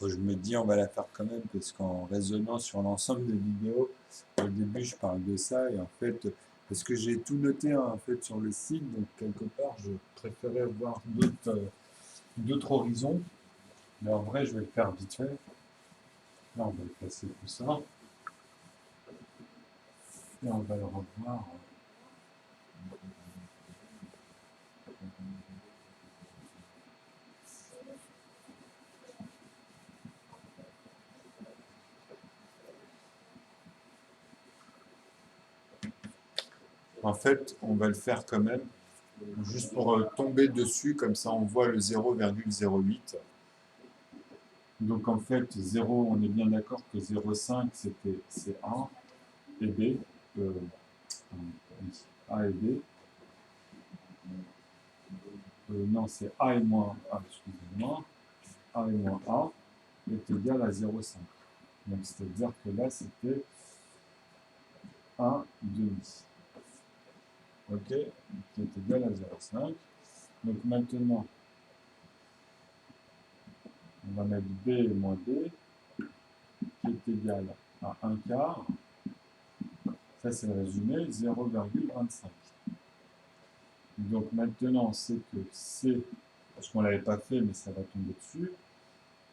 Bon, je me dis, on va la faire quand même, parce qu'en raisonnant sur l'ensemble des vidéos, au début, je parle de ça, et en fait, parce que j'ai tout noté hein, en fait sur le site, donc quelque part, je préférais voir d'autres horizons, mais en vrai, je vais le faire vite fait. Là, on va effacer tout ça, et on va le revoir. En fait, on va le faire quand même, juste pour tomber dessus, comme ça on voit le 0,08. Donc en fait, 0, on est bien d'accord que 0,5 c'est A et B. Euh, A et B. Non, c'est A et moins A, excusez-moi. A et moins A est égal à 0,5. Donc c'est-à-dire que là, c'était 1 demi. OK, qui est égal à 0,5. Donc maintenant, on va mettre B et moins B, qui est égal à 1 quart. Ça, c'est le résumé, 0,25. Donc maintenant, on sait que C, parce qu'on ne l'avait pas fait, mais ça va tomber dessus,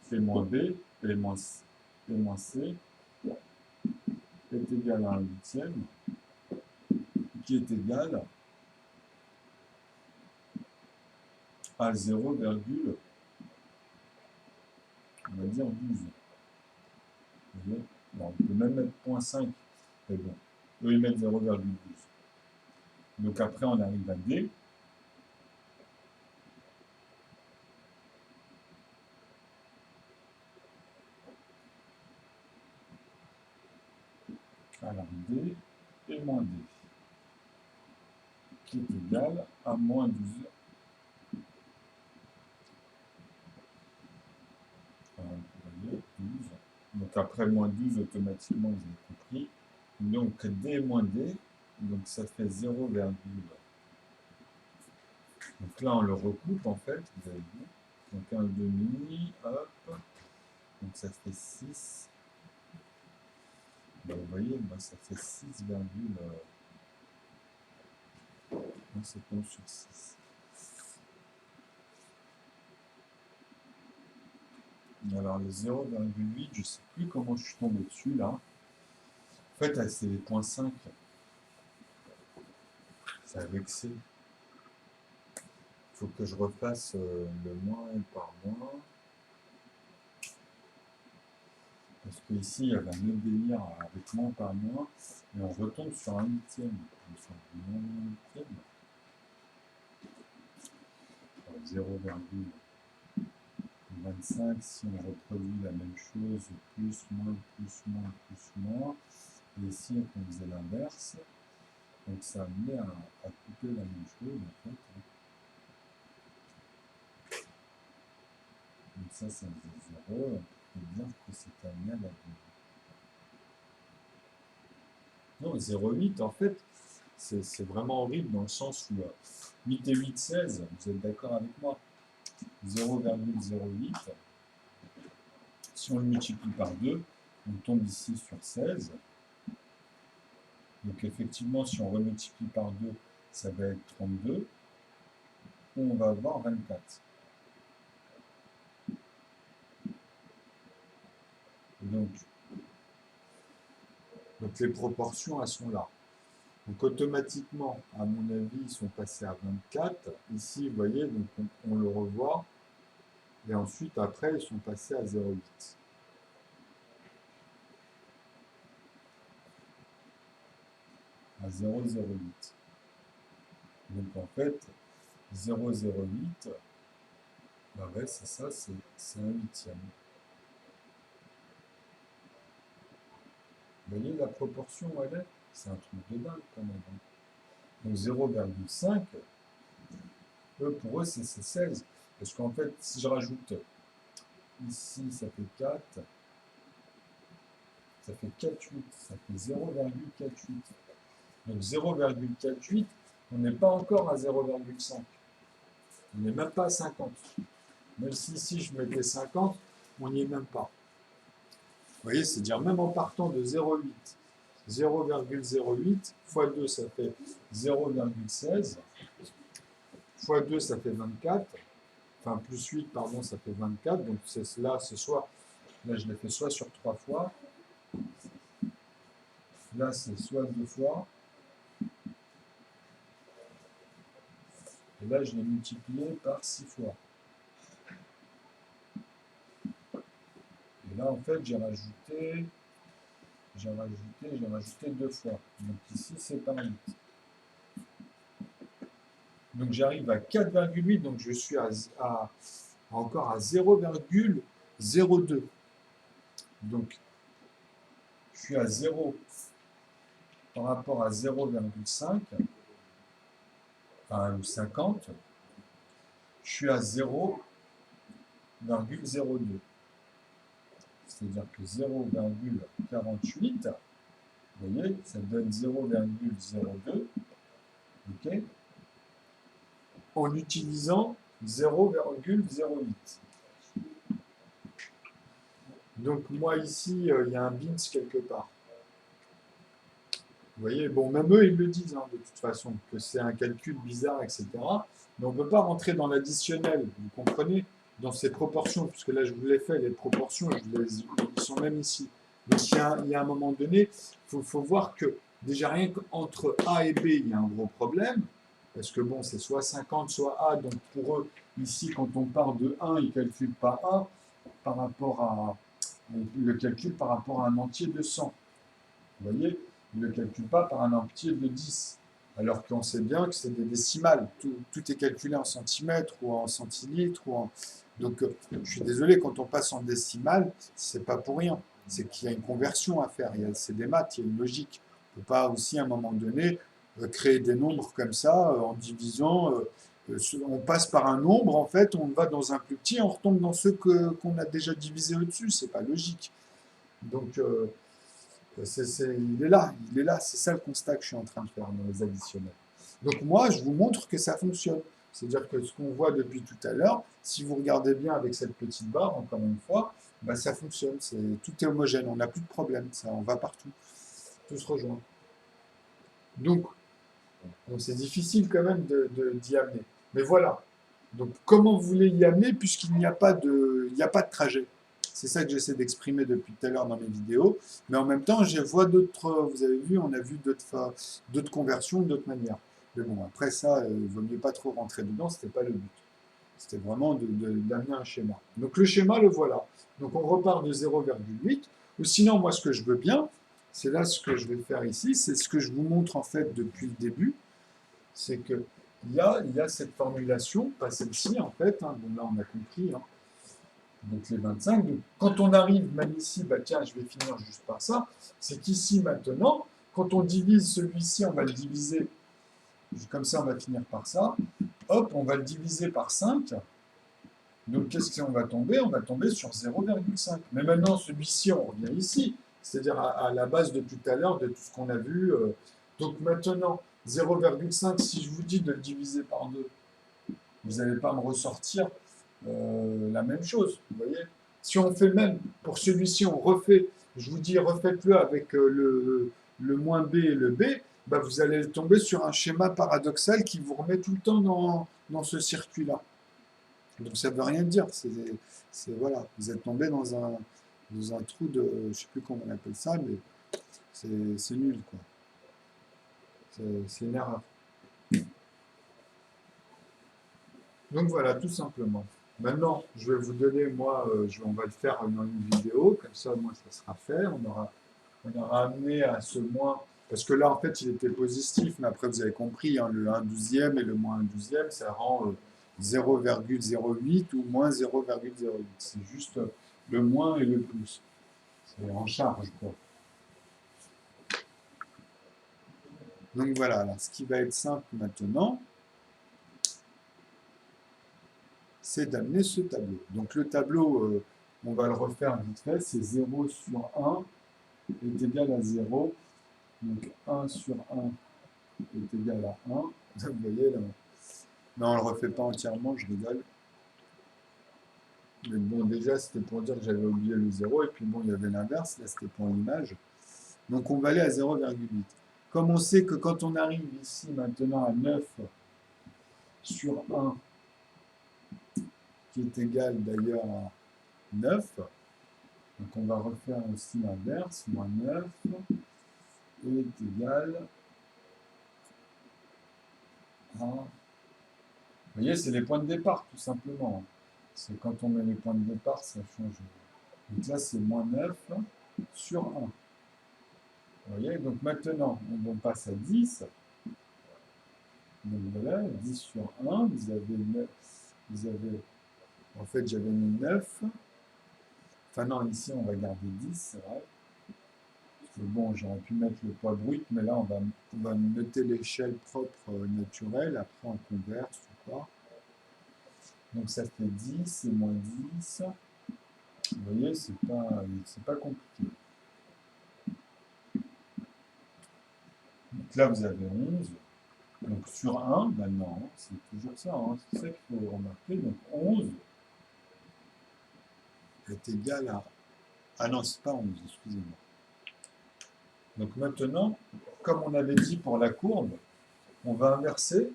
C moins B et moins C est égal à 1 huitième, qui est égal à 0, on va dire 12. Vous voyez, bon, on peut même mettre 0,5, mais bon, eux ils mettent 0,12. Donc après, on arrive à D. Alors D et moins D, qui est égal à moins 12. Vous voyez, 12. Donc après moins 12, automatiquement, vous avez compris. Donc D moins D, donc ça fait 0, donc là on le recoupe en fait, vous avez vu. Donc 1 demi, hop, donc ça fait 6. Ben, vous voyez, moi ça fait 6, non, c'est tombe sur 6. Alors le 0,8, je ne sais plus comment je suis tombé dessus là. En fait, c'est les 0,5. Ça a vexé. Il faut que je refasse le moins par moins. Parce qu'ici, il y avait un autre délire avec moins par moins, et on retombe sur 1 huitième. Sur 1 huitième. 0,25, si on reproduit la même chose, plus, moins, plus, moins, plus, moins. Et ici, on faisait l'inverse. Donc ça amenait à couper la même chose, en fait. Donc ça faisait 0. On peut dire que c'est amené à la 2. Non, 0,8, en fait, c'est vraiment horrible dans le sens où 8 et 8, 16, vous êtes d'accord avec moi? 0,08. Si on le multiplie par 2, on tombe ici sur 16. Donc effectivement, si on remultiplie par 2, ça va être 32. On va avoir 24. Donc les proportions, elles sont là. Donc automatiquement, à mon avis, ils sont passés à 24. Ici, vous voyez, donc on le revoit. Et ensuite, après, ils sont passés à 0,8. À 0,08. Donc en fait, 0,08, bah ouais, c'est ça, c'est 1 huitième. Vous voyez la proportion où elle est? C'est un truc de dingue quand même. Donc 0,5, pour eux, c'est 16. Parce qu'en fait, si je rajoute ici, ça fait 4, ça fait 4,8, ça fait 0,48. Donc 0,48, on n'est pas encore à 0,5. On n'est même pas à 50. Même si ici je mettais 50, on n'y est même pas. Vous voyez, c'est-à-dire même en partant de 0,8, 0,08 fois 2, ça fait 0,16, fois 2, ça fait 24, enfin plus 8, pardon, ça fait 24, donc là, c'est soit, là je l'ai fait soit sur 3 fois, là c'est soit 2 fois, et là je l'ai multiplié par 6 fois. Et là en fait j'ai rajouté 2 fois. Donc ici c'est par 8. Donc j'arrive à 4,8, donc je suis encore à 0,02. Donc je suis à 0 par rapport à 0,5, enfin 50, je suis à 0,02. C'est-à-dire que 0,48, vous voyez, ça donne 0,02, ok, en utilisant 0,08. Donc moi ici, il y a un bins quelque part. Vous voyez, bon, même eux, ils le disent, hein, de toute façon, que c'est un calcul bizarre, etc. Mais on ne peut pas rentrer dans l'additionnel, vous comprenez, dans ces proportions, puisque là, je vous l'ai fait, les proportions, ils sont même ici. Donc, il y a un moment donné, il faut voir que, déjà, rien qu'entre A et B, il y a un gros problème, parce que, bon, c'est soit 50, soit A, donc pour eux, ici, quand on part de 1, ils ne calculent pas A, par rapport à, le calcul par rapport à un entier de 100. Vous voyez, il ne le calcule pas par un entier de 10. Alors qu'on sait bien que c'est des décimales. Tout est calculé en centimètres ou en centilitres. Donc, je suis désolé, quand on passe en décimales, c'est pas pour rien. C'est qu'il y a une conversion à faire. C'est des maths, il y a une logique. On ne peut pas aussi, à un moment donné, créer des nombres comme ça, en divisant. On passe par un nombre, en fait, on va dans un plus petit, on retombe dans ceux qu'on a déjà divisés au-dessus. C'est pas logique. Donc, il est là, c'est ça le constat que je suis en train de faire dans les additionnels. Donc moi, je vous montre que ça fonctionne. C'est-à-dire que ce qu'on voit depuis tout à l'heure, si vous regardez bien avec cette petite barre, encore une fois, bah, ça fonctionne, tout est homogène, on n'a plus de problème, ça, on va partout, tout se rejoint. Donc, c'est difficile quand même d'y amener. Mais voilà. Donc comment vous voulez y amener puisqu'il n'y a pas de trajet. C'est ça que j'essaie d'exprimer depuis tout à l'heure dans mes vidéos. Mais en même temps, je vois d'autres, vous avez vu, on a vu d'autres conversions, d'autres manières. Mais bon, après ça, il vaut mieux pas trop rentrer dedans, c'était pas le but. C'était vraiment d'amener un schéma. Donc le schéma, le voilà. Donc on repart de 0,8. Ou sinon, moi, ce que je veux bien, c'est là ce que je vais faire ici, c'est ce que je vous montre en fait depuis le début, c'est que il y a cette formulation, pas celle-ci en fait, hein, bon là on a compris, hein, donc les 25. Donc, quand on arrive même ici, bah tiens, je vais finir juste par ça, c'est qu'ici maintenant, quand on divise celui-ci, on va le diviser, comme ça on va finir par ça, hop, on va le diviser par 5, donc qu'est-ce qu'on va tomber? On va tomber sur 0,5. Mais maintenant, celui-ci, on revient ici, c'est-à-dire à la base de tout à l'heure, de tout ce qu'on a vu. Donc maintenant, 0,5, si je vous dis de le diviser par 2, vous n'allez pas me ressortir la même chose, vous voyez. Si on fait même, pour celui-ci, on refait, je vous dis, refaites-le avec le moins b et le b, bah vous allez tomber sur un schéma paradoxal qui vous remet tout le temps dans ce circuit-là. Donc ça ne veut rien dire. Voilà, vous êtes tombé dans un trou de, je ne sais plus comment on appelle ça, mais c'est nul, quoi. C'est une erreur. Donc voilà, tout simplement. Maintenant, je vais vous donner, moi, on va le faire dans une vidéo, comme ça, moi, ça sera fait. On aura amené à ce moins, parce que là, en fait, il était positif, mais après, vous avez compris, hein, le 1/12e et le moins 1/12e, ça rend 0,08 ou moins 0,08. C'est juste le moins et le plus. C'est en charge, quoi. Donc voilà, alors, ce qui va être simple maintenant, c'est d'amener ce tableau. Donc le tableau, on va le refaire vite fait, c'est 0 sur 1 est égal à 0. Donc 1 sur 1 est égal à 1. Vous voyez là. Non, on ne le refait pas entièrement, je rigole. Mais bon, déjà, c'était pour dire que j'avais oublié le 0, et puis bon, il y avait l'inverse, là, c'était pour l'image. Donc, on va aller à 0,8. Comme on sait que quand on arrive ici, maintenant, à 9 sur 1, qui est égal d'ailleurs à 9, donc on va refaire aussi l'inverse, moins 9 est égal à... Vous voyez, c'est les points de départ, tout simplement. C'est quand on met les points de départ, ça change. Donc là, c'est moins 9 sur 1. Vous voyez, donc maintenant, on passe à 10. Donc voilà, 10 sur 1, vous avez 9, vous avez... En fait, j'avais mis 9. Enfin non, ici, on va garder 10, c'est vrai. Parce que bon, j'aurais pu mettre le poids brut, mais là, on va noter l'échelle propre naturelle. Après, on converse ou quoi. Donc ça fait 10 et moins 10. Vous voyez, c'est pas compliqué. Donc là, vous avez 11. Donc sur 1, maintenant, c'est toujours ça, hein, c'est ça qu'il faut remarquer. Donc 11 est égal à... Ah non, c'est pas 11, excusez-moi. Donc maintenant, comme on avait dit pour la courbe, on va inverser.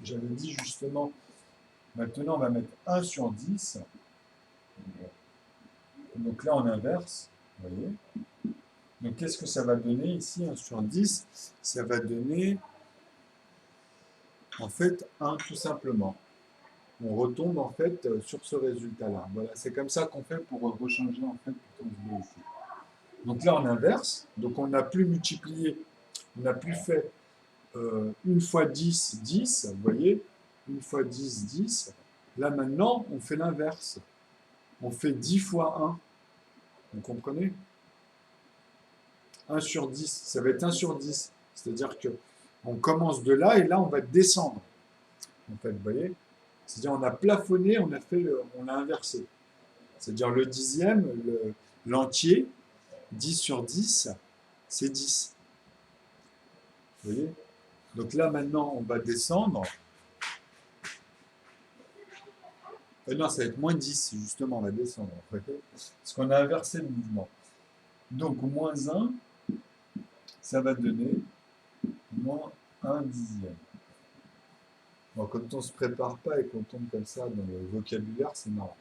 J'avais dit justement, maintenant on va mettre 1 sur 10. Donc là on inverse, vous voyez. Donc qu'est-ce que ça va donner ici, 1 sur 10? Ça va donner, en fait, 1 tout simplement. On retombe en fait sur ce résultat-là. Voilà, c'est comme ça qu'on fait pour rechanger en fait pour qu'on se ici. Donc là on inverse, donc on n'a plus multiplié, on n'a plus fait 1 fois 10, 10, vous voyez, 1 fois 10, 10. Là maintenant, on fait l'inverse. On fait 10 fois 1. Vous comprenez? 1 sur 10, ça va être 1 sur 10. C'est-à-dire que on commence de là et là, on va descendre. En fait, vous voyez? C'est-à-dire on a plafonné, on a inversé. C'est-à-dire le dixième, l'entier, 10 sur 10, c'est 10. Vous voyez? Donc là, maintenant, on va descendre. Non, ça va être moins 10, justement, on va descendre. Parce qu'on a inversé le mouvement. Donc, moins 1, ça va donner moins 1 dixième. Bon, quand on ne se prépare pas et qu'on tombe comme ça dans le vocabulaire, c'est marrant.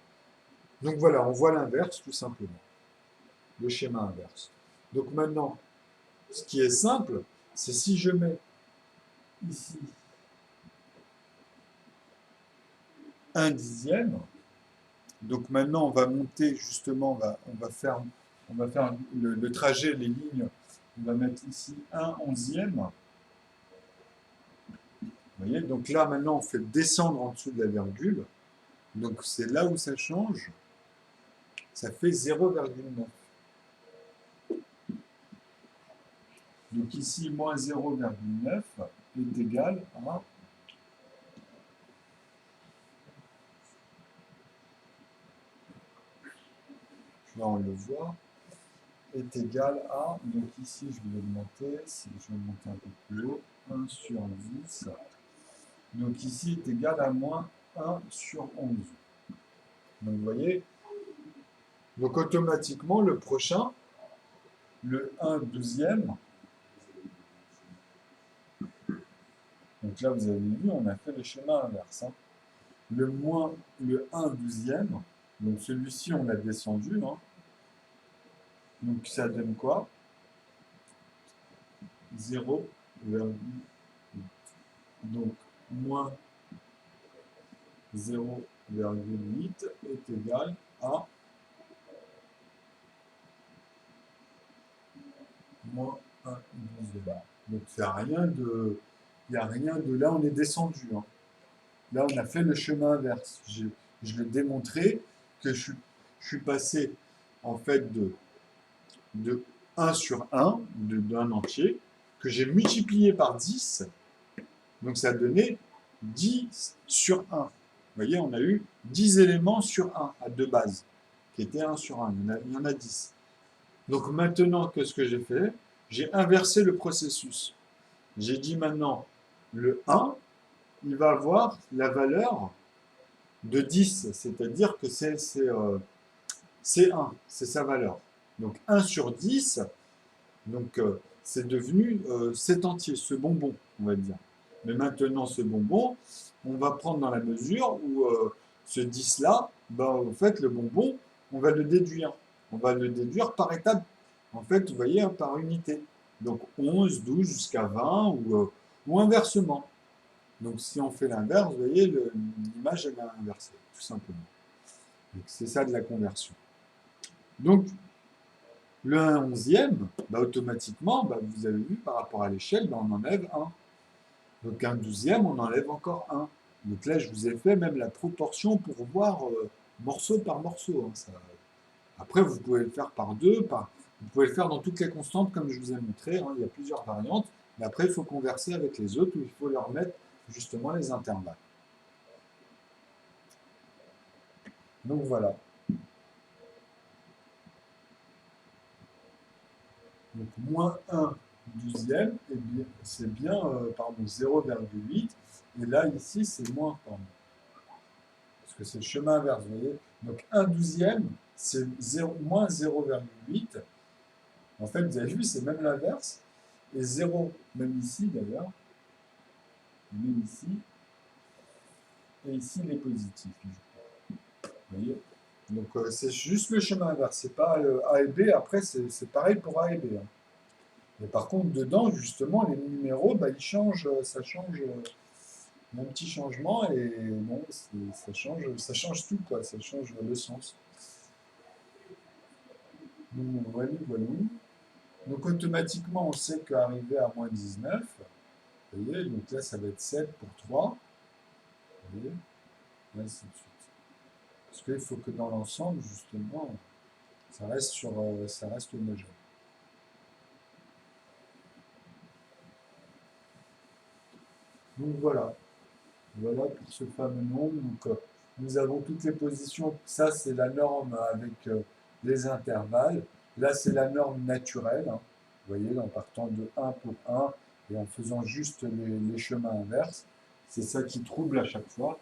Donc voilà, on voit l'inverse, tout simplement. Le schéma inverse. Donc maintenant, ce qui est simple, c'est si je mets ici 1 dixième, donc maintenant on va monter justement, on va faire le trajet, les lignes, on va mettre ici 1 onzième. Vous voyez, donc là maintenant on fait descendre en dessous de la virgule, donc c'est là où ça change, ça fait 0,9. Donc ici, moins 0,9 est égal à... Là, on le voit, est égal à... Donc ici, je vais augmenter, si je vais monter un peu plus haut, 1 sur 10. Donc ici, est égal à moins 1 sur 11. Donc vous voyez, donc automatiquement, le prochain, le 1 douzième, donc là, vous avez vu, on a fait le schéma inverse. Hein. Le 1 douzième, donc celui-ci, on l'a descendu. Hein. Donc ça donne quoi? 0,8. Donc moins 0,8 est égal à moins 1 dixième. Donc il n'y a rien de là, on est descendu. Hein. Là, on a fait le chemin inverse. Je l'ai démontré que je suis passé en fait de 1 sur 1, d'un entier, que j'ai multiplié par 10. Donc ça a donné 10 sur 1. Vous voyez, on a eu 10 éléments sur 1 à deux bases, qui étaient 1 sur 1. Il y en a 10. Donc maintenant, qu'est-ce que j'ai fait? J'ai inversé le processus. J'ai dit maintenant, le 1, il va avoir la valeur de 10, c'est-à-dire que c'est 1, c'est sa valeur. Donc 1 sur 10, donc c'est devenu cet entier, ce bonbon, on va dire. Mais maintenant, ce bonbon, on va prendre dans la mesure où ce 10-là, ben, en fait, le bonbon, on va le déduire. On va le déduire par étape. En fait, vous voyez, hein, par unité. Donc 11, 12 jusqu'à 20 ou inversement. Donc si on fait l'inverse, vous voyez, l'image elle est inversée, tout simplement. Donc c'est ça de la conversion. Donc le 1/11e, bah, automatiquement, bah, vous avez vu par rapport à l'échelle, bah, on enlève 1. Donc 1/12e, on enlève encore 1. Donc là, je vous ai fait même la proportion pour voir morceau par morceau. Hein, ça. Après, vous pouvez le faire par 2, vous pouvez le faire dans toutes les constantes comme je vous ai montré. Hein, il y a plusieurs variantes. Mais après, il faut converser avec les autres où il faut leur mettre justement les intervalles. Donc voilà. Donc moins 1/12e, et bien, c'est bien, pardon, 0,8. Et là, ici, c'est moins, pardon. Parce que c'est le chemin inverse, vous voyez. Donc 1/12e, c'est moins 0,8. En fait, vous avez vu, c'est même l'inverse. Et 0, même ici d'ailleurs, même ici, et ici, il est positif. Vous voyez. Donc c'est juste le chemin inverse, c'est pas A et B. Après, c'est pareil pour A et B. Hein. Mais par contre, dedans, justement, les numéros, bah, ils changent, ça change, un petit changement, et bon, ça change tout, quoi, ça change le sens. Donc, voilà, voilà. Donc, automatiquement, on sait qu'arriver à moins 19, vous voyez, donc là, ça va être 7 pour 3, vous voyez, et ainsi de suite. Parce qu'il faut que dans l'ensemble, justement, ça reste homogène. Donc, voilà. Voilà pour ce fameux nombre. Donc, nous avons toutes les positions. Ça, c'est la norme avec les intervalles. Là, c'est la norme naturelle. Hein. Vous voyez, en partant de 1 pour 1 et en faisant juste les chemins inverses. C'est ça qui trouble à chaque fois.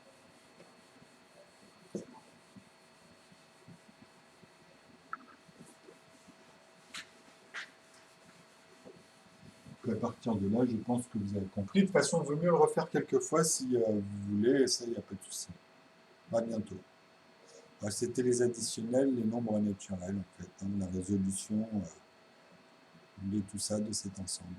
Donc, à partir de là, je pense que vous avez compris. De toute façon, il vaut mieux le refaire quelques fois si vous voulez. Et ça, il n'y a pas de souci. À bientôt. C'était les additionnels, les nombres naturels, en fait, hein, la résolution de tout ça, de cet ensemble.